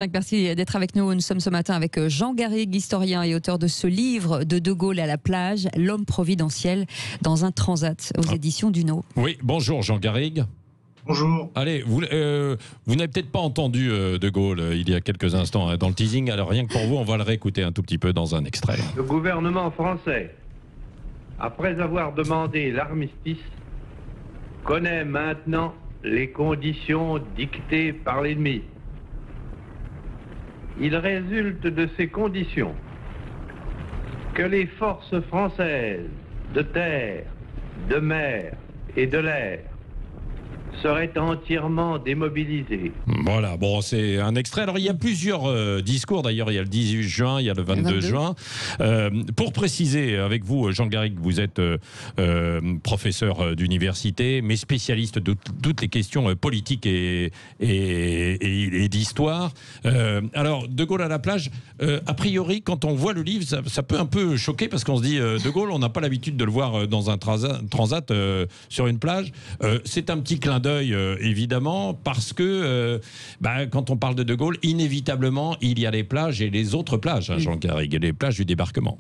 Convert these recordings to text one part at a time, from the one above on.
Merci d'être avec nous. Nous sommes ce matin avec Jean Garrigue, historien et auteur de ce livre De Gaulle à la plage, l'homme providentiel dans un transat aux éditions Duno. Oui, bonjour Jean Garrigue. Bonjour. Allez, vous n'avez peut-être pas entendu De Gaulle il y a quelques instants dans le teasing, alors rien que pour vous, on va le réécouter un tout petit peu dans un extrait. Le gouvernement français, après avoir demandé l'armistice, connaît maintenant les conditions dictées par l'ennemi. Il résulte de ces conditions que les forces françaises de terre, de mer et de l'air seraient entièrement démobilisées. Voilà, bon, c'est un extrait. Alors, il y a plusieurs discours. D'ailleurs, il y a le 18 juin, il y a le 22 juin. Pour préciser avec vous, Jean Garrigue, vous êtes professeur d'université, mais spécialiste de toutes les questions politiques et d'histoire. Alors, De Gaulle à la plage, a priori, quand on voit le livre, ça peut un peu choquer parce qu'on se dit, De Gaulle, on n'a pas l'habitude de le voir dans un transat sur une plage. C'est un petit clin d'œil, évidemment, parce que quand on parle de Gaulle, inévitablement, il y a les plages et les autres plages, Jean Garrigue, et les plages du débarquement.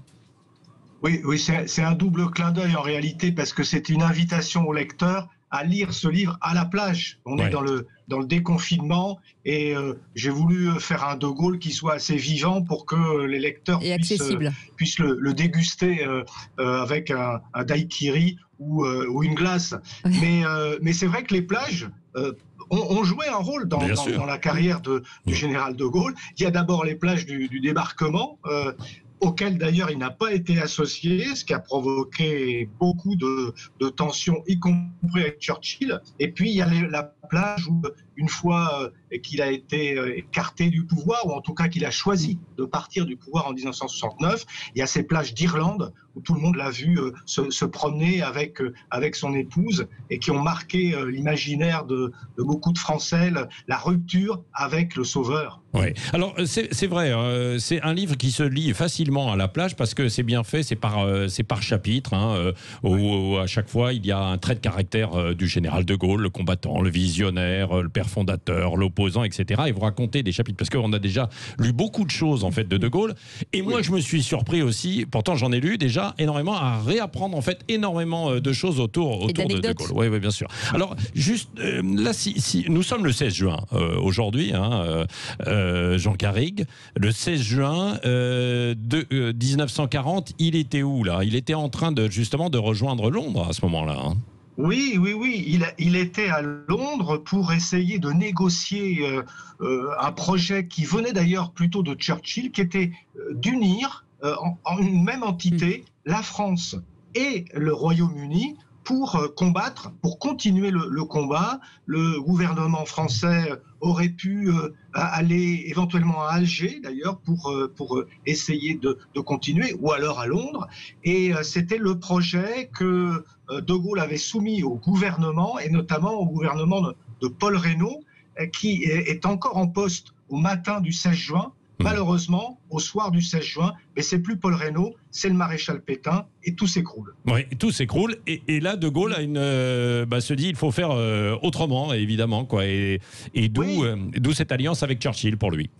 Oui, c'est un double clin d'œil en réalité, parce que c'est une invitation au lecteur à lire ce livre à la plage. On est dans le déconfinement et j'ai voulu faire un De Gaulle qui soit assez vivant pour que les lecteurs puissent le déguster avec un daiquiri ou une glace. Mais c'est vrai que les plages ont joué un rôle dans la carrière du général De Gaulle. Il y a d'abord les plages du débarquement, auquel d'ailleurs il n'a pas été associé, ce qui a provoqué beaucoup de tensions, y compris avec Churchill. Et puis il y a la plage où, une fois qu'il a été écarté du pouvoir, ou en tout cas qu'il a choisi de partir du pouvoir en 1969, il y a ces plages d'Irlande où tout le monde l'a vu se promener avec son épouse et qui ont marqué l'imaginaire de beaucoup de Français, la rupture avec le Sauveur. Oui. Alors c'est vrai, c'est un livre qui se lit facilement à la plage parce que c'est bien fait, c'est par chapitre, où à chaque fois il y a un trait de caractère du général De Gaulle, le combattant, le visionnaire, le père fondateur, l'opposant, etc. Et vous racontez des chapitres parce qu'on a déjà lu beaucoup de choses en fait de Gaulle. Et moi je me suis surpris aussi, pourtant j'en ai lu déjà énormément, à réapprendre en fait énormément de choses autour de Gaulle. Oui, bien sûr. Alors juste là, si nous sommes le 16 juin aujourd'hui, Jean Garrigue, le 16 juin 1940, il était où là? Il était en train justement de rejoindre Londres à ce moment-là. Oui. Il était à Londres pour essayer de négocier un projet qui venait d'ailleurs plutôt de Churchill, qui était d'unir en une même entité la France et le Royaume-Uni pour combattre, pour continuer le combat. Le gouvernement français aurait pu aller éventuellement à Alger, d'ailleurs, pour essayer de continuer, ou alors à Londres. Et c'était le projet que De Gaulle avait soumis au gouvernement, et notamment au gouvernement de Paul Reynaud, qui est encore en poste au matin du 16 juin. Malheureusement, au soir du 16 juin, mais c'est plus Paul Reynaud, c'est le maréchal Pétain, et tout s'écroule. Oui, tout s'écroule, et là, De Gaulle a se dit il faut faire autrement, évidemment, quoi, et d'où cette alliance avec Churchill pour lui.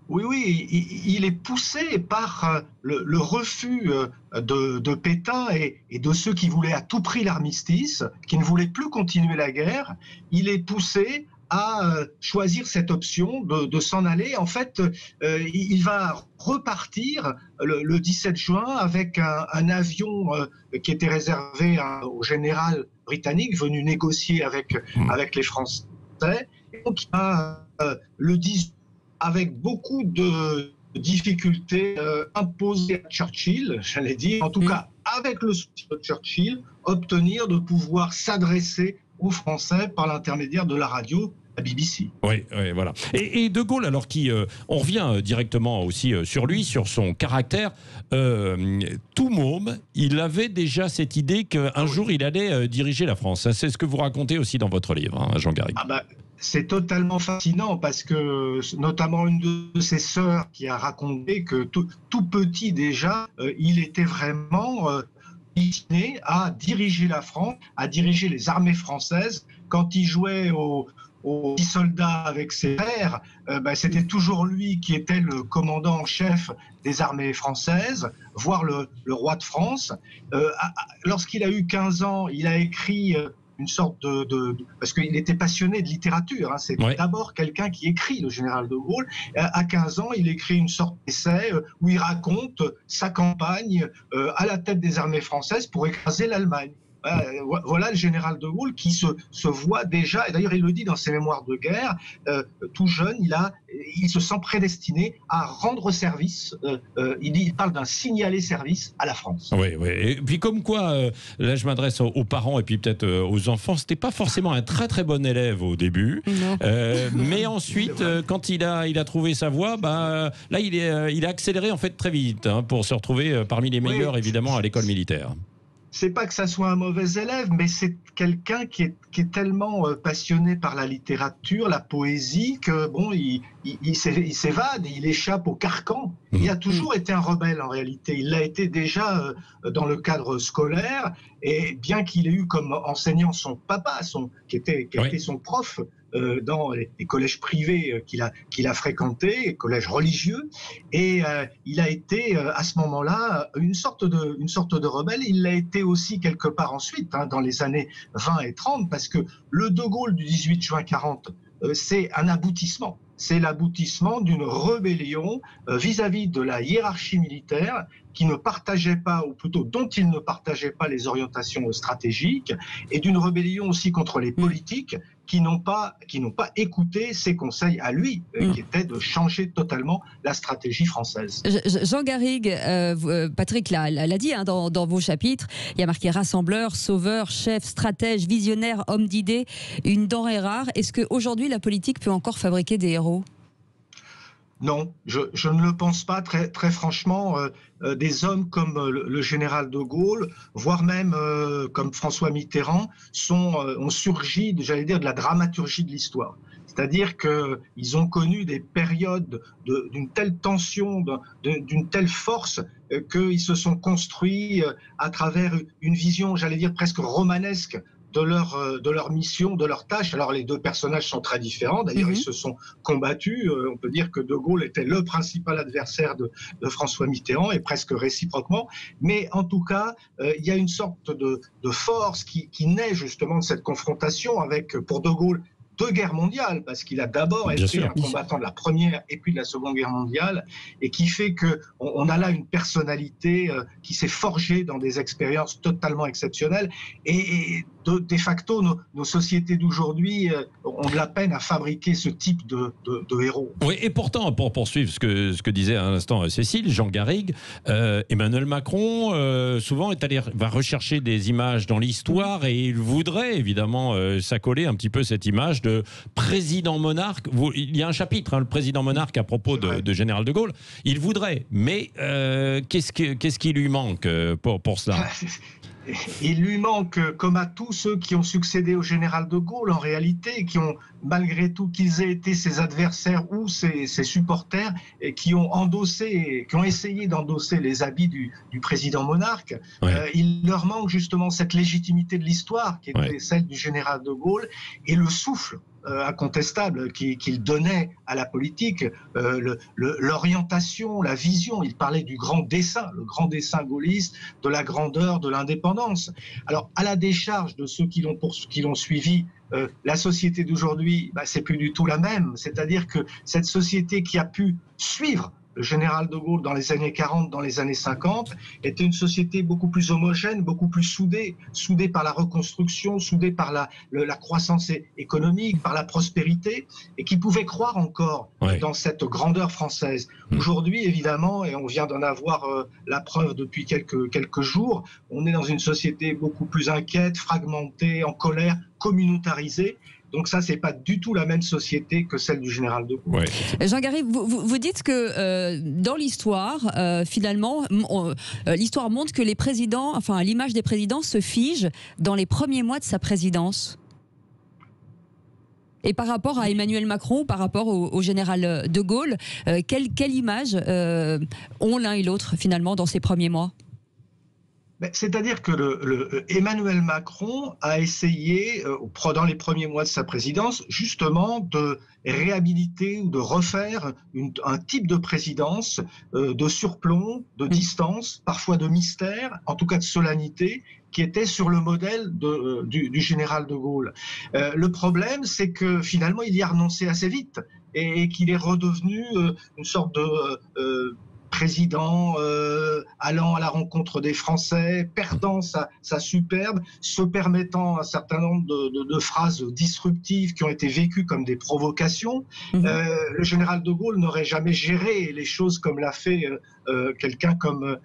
Oui, il est poussé par le refus de Pétain et de ceux qui voulaient à tout prix l'armistice, qui ne voulaient plus continuer la guerre. Il est poussé à choisir cette option de s'en aller. En fait, il va repartir le 17 juin avec un avion qui était réservé au général britannique venu négocier avec les Français. Et donc, il va le 18 avec beaucoup de difficultés imposées à Churchill, j'allais dire, en tout cas avec le soutien de Churchill, obtenir de pouvoir s'adresser aux Français par l'intermédiaire de la radio, la BBC. Oui, voilà. Et De Gaulle, alors on revient directement aussi sur lui, sur son caractère, tout môme, il avait déjà cette idée qu'un jour il allait diriger la France. C'est ce que vous racontez aussi dans votre livre, Jean Garrigue. C'est totalement fascinant parce que, notamment une de ses sœurs qui a raconté que tout petit déjà, il était vraiment destiné à diriger la France, à diriger les armées françaises. Quand il jouait au aux petits soldats avec ses pères, c'était toujours lui qui était le commandant en chef des armées françaises, voire le roi de France. Lorsqu'il a eu 15 ans, il a écrit une sorte parce qu'il était passionné de littérature, hein, c'est d'abord quelqu'un qui écrit, le général de Gaulle. À 15 ans, il écrit une sorte d'essai où il raconte sa campagne à la tête des armées françaises pour écraser l'Allemagne. Voilà le général de Gaulle qui se voit déjà, et d'ailleurs il le dit dans ses mémoires de guerre, tout jeune, il se sent prédestiné à rendre service, il parle d'un signalé service à la France. Oui, oui. Et puis comme quoi, là je m'adresse aux parents et puis peut-être aux enfants, c'était pas forcément un très très bon élève au début, mais ensuite, quand il a trouvé sa voie, là il a accéléré en fait très vite pour se retrouver parmi les meilleurs évidemment à l'école militaire. C'est pas que ça soit un mauvais élève, mais c'est quelqu'un qui est tellement passionné par la littérature, la poésie, que il s'évade, il échappe au carcan. Il a toujours été un rebelle en réalité. Il l'a été déjà dans le cadre scolaire, et bien qu'il ait eu comme enseignant son papa, qui était son prof, dans les collèges privés qu'il a fréquentés, les collèges religieux, et il a été à ce moment-là une sorte de rebelle. Il l'a été aussi quelque part ensuite, dans les années 20 et 30, parce que le De Gaulle du 18 juin 40, c'est un aboutissement. C'est l'aboutissement d'une rébellion vis-à-vis de la hiérarchie militaire qui ne partageait pas, ou plutôt dont il ne partageait pas les orientations stratégiques, et d'une rébellion aussi contre les politiques qui n'ont pas écouté ses conseils à lui, qui était de changer totalement la stratégie française. Jean Garrigue, Patrick l'a dit dans vos chapitres, il y a marqué rassembleur, sauveur, chef, stratège, visionnaire, homme d'idées, une denrée rare. Est-ce qu'aujourd'hui la politique peut encore fabriquer des héros ? Non, je ne le pense pas, très, très franchement. Des hommes comme le général de Gaulle, voire même comme François Mitterrand, ont surgi, j'allais dire, de la dramaturgie de l'histoire. C'est-à-dire qu'ils ont connu des périodes d'une telle tension, d'une telle force, qu'ils se sont construits à travers une vision, j'allais dire, presque romanesque de leur mission, de leur tâche. Alors les deux personnages sont très différents, d'ailleurs ils se sont combattus, on peut dire que De Gaulle était le principal adversaire de François Mitterrand, et presque réciproquement, mais en tout cas il y a une sorte de force qui naît justement de cette confrontation avec, pour De Gaulle, deux guerres mondiales, parce qu'il a d'abord été un combattant de la Première et puis de la Seconde Guerre mondiale, et qui fait qu'on a là une personnalité qui s'est forgée dans des expériences totalement exceptionnelles, et de facto, nos sociétés d'aujourd'hui ont de la peine à fabriquer ce type de héros. Oui, et pourtant, pour poursuivre ce que disait à l'instant Cécile, Jean Garrigue, Emmanuel Macron, souvent va rechercher des images dans l'histoire, et il voudrait évidemment s'accoler un petit peu cette image de président monarque. Il y a un chapitre, le président monarque, à propos de général de Gaulle. Il voudrait, mais qu'est-ce qui lui manque pour cela ? Il lui manque, comme à tous ceux qui ont succédé au général de Gaulle, en réalité, qui ont, malgré tout, qu'ils aient été ses adversaires ou ses supporters, et qui ont essayé d'endosser les habits du président monarque, il leur manque justement cette légitimité de l'histoire, qui était celle du général de Gaulle, et le souffle incontestable qu'il donnait à la politique, l'orientation, la vision. Il parlait du grand dessein, le grand dessein gaulliste, de la grandeur, de l'indépendance. Alors, à la décharge de ceux qui l'ont suivi, la société d'aujourd'hui, c'est plus du tout la même. C'est-à-dire que cette société qui a pu suivre le général de Gaulle dans les années 40, dans les années 50, était une société beaucoup plus homogène, beaucoup plus soudée par la reconstruction, soudée par la croissance économique, par la prospérité, et qui pouvait croire encore dans cette grandeur française. Aujourd'hui, évidemment, et on vient d'en avoir la preuve depuis quelques jours, on est dans une société beaucoup plus inquiète, fragmentée, en colère, communautarisée. Donc ça, c'est pas du tout la même société que celle du général de Gaulle. Jean Garrigue, vous dites que dans l'histoire, finalement, l'histoire montre que les présidents, l'image des présidents se fige dans les premiers mois de sa présidence. Et par rapport à Emmanuel Macron, par rapport au général de Gaulle, quelle image ont l'un et l'autre finalement dans ces premiers mois ? C'est-à-dire que Emmanuel Macron a essayé, dans les premiers mois de sa présidence, justement de réhabiliter ou de refaire un type de présidence de surplomb, de distance, parfois de mystère, en tout cas de solennité, qui était sur le modèle du général de Gaulle. Le problème, c'est que finalement, il y a renoncé assez vite et qu'il est redevenu une sorte de président allant à la rencontre des Français, perdant sa superbe, se permettant un certain nombre de phrases disruptives qui ont été vécues comme des provocations. Le général de Gaulle n'aurait jamais géré les choses comme l'a fait quelqu'un comme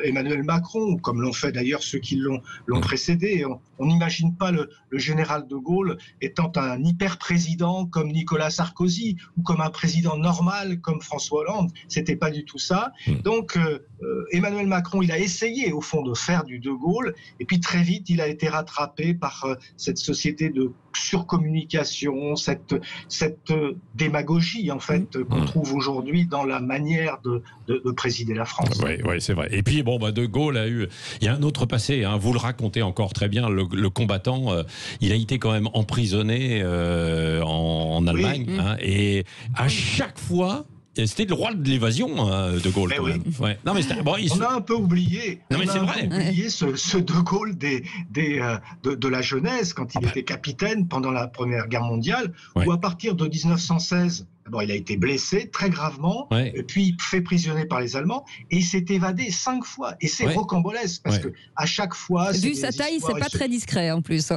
Emmanuel Macron, ou comme l'ont fait d'ailleurs ceux qui l'ont précédé. On n'imagine pas le général de Gaulle étant un hyper-président comme Nicolas Sarkozy, ou comme un président normal comme François Hollande. C'était pas du tout ça. Donc Emmanuel Macron, il a essayé au fond de faire du de Gaulle, et puis très vite il a été rattrapé par cette société de surcommunication, cette démagogie en fait qu'on trouve aujourd'hui dans la manière de présider la France. Oui, c'est vrai. Et puis bon, de Gaulle il y a un autre passé. Hein, vous le racontez encore très bien. Le combattant, il a été quand même emprisonné en Allemagne, oui. Hein, et à chaque fois. C'était le roi de l'évasion, de Gaulle. Quand même. Ouais. Non, mais on a un peu oublié. Non, mais c'est vrai. Oublié ce de Gaulle de la jeunesse, quand il était capitaine pendant la Première Guerre mondiale, où à partir de 1916, il a été blessé très gravement, et puis fait prisonnier par les Allemands, et il s'est évadé 5 fois. Et c'est rocambolesque, parce que à chaque fois... Vu sa taille, c'est pas très discret en plus.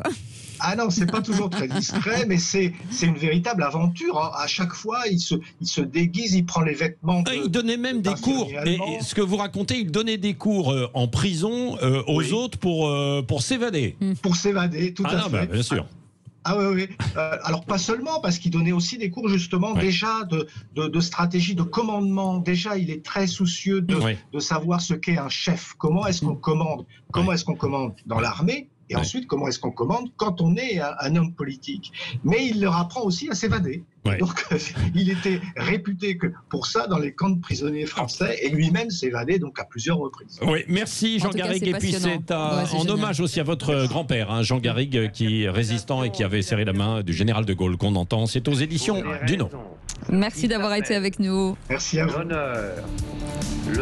Ah non, c'est pas toujours très discret, mais c'est une véritable aventure. Hein. À chaque fois, il se déguise, il prend les vêtements. Il donnait même des cours. Et ce que vous racontez, il donnait des cours en prison aux autres pour s'évader. Pour s'évader, tout à fait. Bien sûr. Ah oui. Alors pas seulement, parce qu'il donnait aussi des cours justement déjà de stratégie, de commandement. Déjà, il est très soucieux de savoir ce qu'est un chef. Comment est-ce qu'on commande? Comment est-ce qu'on commande dans l'armée? Et ensuite, comment est-ce qu'on commande quand on est un homme politique? Mais il leur apprend aussi à s'évader. Donc, il était réputé pour ça dans les camps de prisonniers français, et lui-même s'évadait donc à plusieurs reprises. Oui, merci Jean Garrigue. Et puis c'est en hommage aussi à votre grand-père, hein, Jean Garrigue, qui est résistant et qui avait serré la main du général de Gaulle qu'on entend. C'est aux éditions Duno. Merci d'avoir été avec nous. Merci à vous.